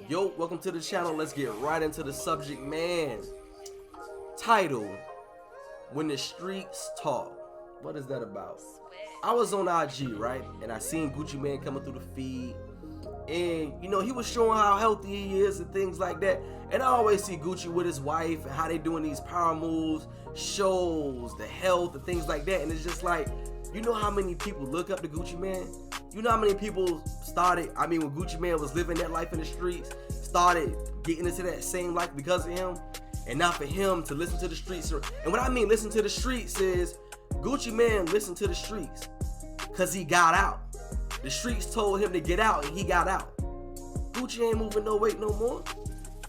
Yo, welcome to the channel. Let's get right into the subject, man. Title: When the Streets Talk. What is that about? I was on IG, right? And I seen Gucci Mane coming through the feed. And, you know, he was showing how healthy he is and things like that. And I always see Gucci with his wife and how they doing these power moves, shows, the health and things like that. And it's just like, you know how many people look up to Gucci Mane? You know how many people started, when Gucci Mane was living that life in the streets, started getting into that same life because of him? And not for him to listen to the streets. And what I mean listen to the streets is, Gucci Mane listened to the streets because he got out. The streets told him to get out and he got out. Gucci ain't moving no weight no more.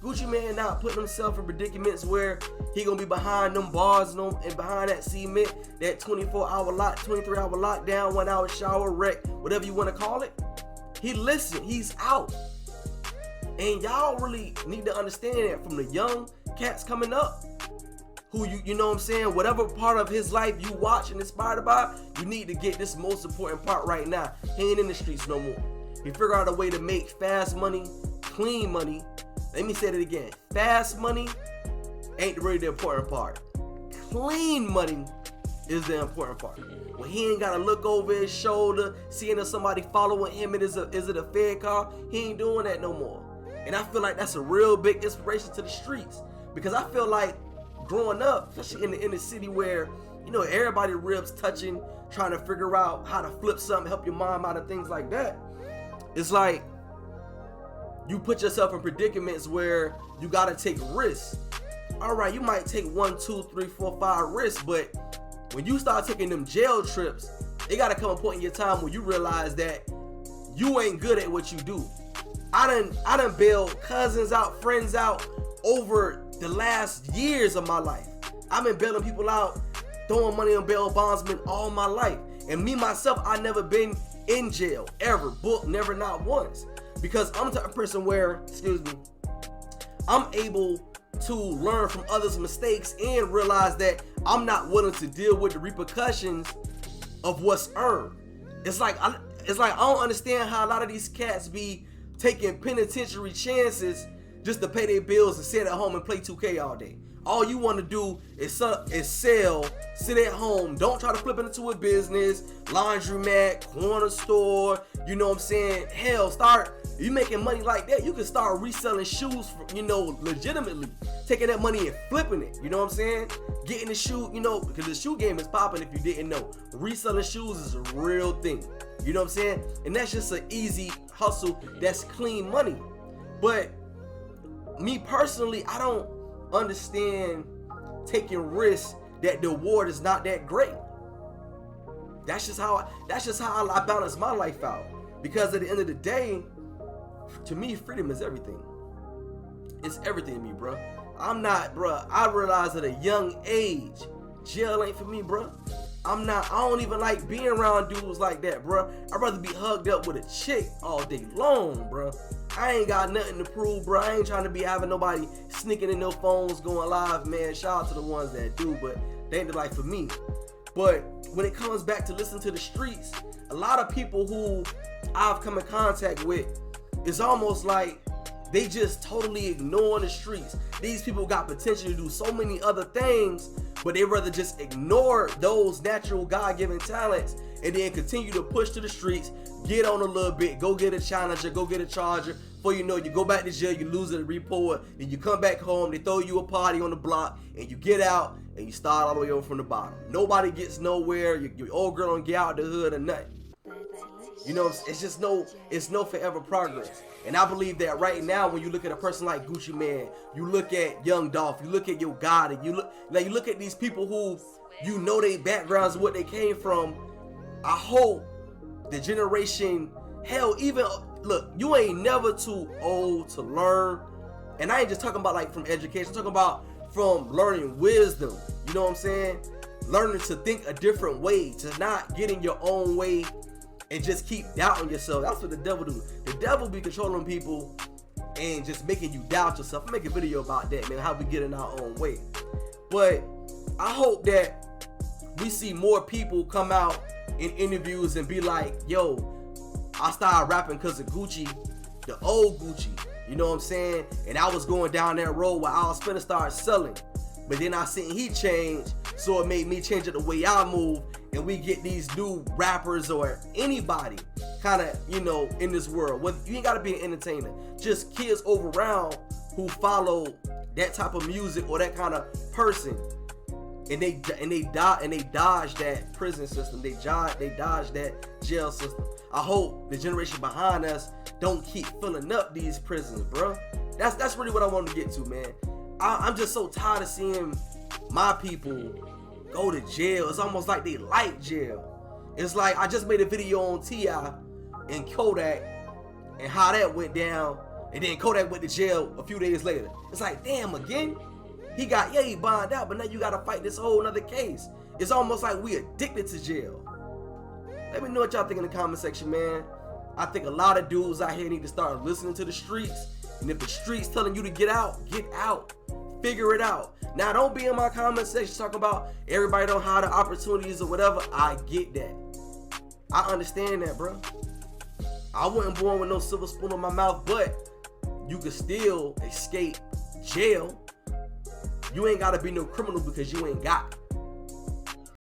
Gucci Mane not putting himself in predicaments where he gonna be behind them bars and behind that cement, that 24-hour 23-hour lockdown, 1-hour shower wreck, whatever you want to call it. He listened, he's out. And y'all really need to understand that from the young cats coming up, who you know what I'm saying, whatever part of his life you watch and inspired by, you need to get this most important part right now. He ain't in the streets no more. He figured out a way to make fast money, clean money. Let me say it again. Fast money ain't really the important part. Clean money is the important part. When he ain't gotta look over his shoulder, seeing if somebody following him and is it a fed car, he ain't doing that no more. And I feel like that's a real big inspiration to the streets. Because I feel like growing up, especially in the inner city where, you know, everybody ribs touching, trying to figure out how to flip something, help your mom out and things like that. It's like you put yourself in predicaments where you gotta take risks. All right, you might take 1, 2, 3, 4, 5 risks, but when you start taking them jail trips, it gotta come a point in your time where you realize that you ain't good at what you do. I done bailed cousins out, friends out over the last years of my life. I've been bailing people out, throwing money on bail bondsmen all my life. And me, myself, I never been in jail, ever, booked, never, not once. Because I'm the type of person where, I'm able to learn from others' mistakes and realize that I'm not willing to deal with the repercussions of what's earned. It's like I don't understand how a lot of these cats be taking penitentiary chances just to pay their bills and sit at home and play 2K all day. All you want to do is sell, sit at home, don't try to flip it into a business, laundromat, corner store, you know what I'm saying? Hell, you making money like that, you can start reselling shoes, legitimately. Taking that money and flipping it, you know what I'm saying? Getting the shoe, because the shoe game is popping if you didn't know. Reselling shoes is a real thing, you know what I'm saying? And that's just an easy hustle, that's clean money. But me personally, I don't understand taking risks that the reward is not that great. That's just how I balance my life out. Because at the end of the day, to me, freedom is everything. It's everything to me, bro. I realized at a young age, jail ain't for me, bro. I don't even like being around dudes like that, bro. I'd rather be hugged up with a chick all day long, bro. I ain't got nothing to prove, bro. I ain't trying to be having nobody sneaking in their phones going live, man. Shout out to the ones that do, but they ain't the life for me. But when it comes back to listen to the streets, a lot of people who I've come in contact with, it's almost like they just totally ignore the streets. These people got potential to do so many other things, but they rather just ignore those natural God-given talents and then continue to push to the streets, get on a little bit, go get a challenger, go get a charger. Before you know, you go back to jail, you lose it, report, then you come back home, they throw you a party on the block, and you get out and you start all the way over from the bottom. Nobody gets nowhere. Your old girl don't get out the hood or nothing. You know, it's no forever progress. And I believe that right now, when you look at a person like Gucci Mane, you look at Young Dolph, you look at Yo Gotti, you look at these people who, you know, their backgrounds and what they came from. I hope the generation, hell, even, look, you ain't never too old to learn. And I ain't just talking about like from education, I'm talking about from learning wisdom. You know what I'm saying? Learning to think a different way, to not get in your own way and just keep doubting yourself. That's what the devil do. The devil be controlling people and just making you doubt yourself. I'll make a video about that, man, how we get in our own way. But I hope that we see more people come out in interviews and be like, yo, I started rapping because of Gucci, the old Gucci, you know what I'm saying? And I was going down that road where I was finna start selling. But then I seen he change, so it made me change it the way I move, and we get these new rappers or anybody kind of, you know, in this world. Well, you ain't gotta be an entertainer. Just kids over around who follow that type of music or that kind of person, and they dodge that prison system. They dodge that jail system. I hope the generation behind us don't keep filling up these prisons, bro. That's really what I wanted to get to, man. I'm just so tired of seeing my people go to jail. It's almost like they like jail. It's like I just made a video on T.I. and Kodak and how that went down, and then Kodak went to jail a few days later. It's like, damn, again? He bonded out, but now you gotta fight this whole nother case. It's almost like we addicted to jail. Let me know what y'all think in the comment section, man. I think a lot of dudes out here need to start listening to the streets. And if the streets telling you to get out, get out. Figure it out. Now, don't be in my comment section talking about everybody don't have the opportunities or whatever. I get that. I understand that, bro. I wasn't born with no silver spoon in my mouth, but you can still escape jail. You ain't gotta be no criminal because you ain't got it.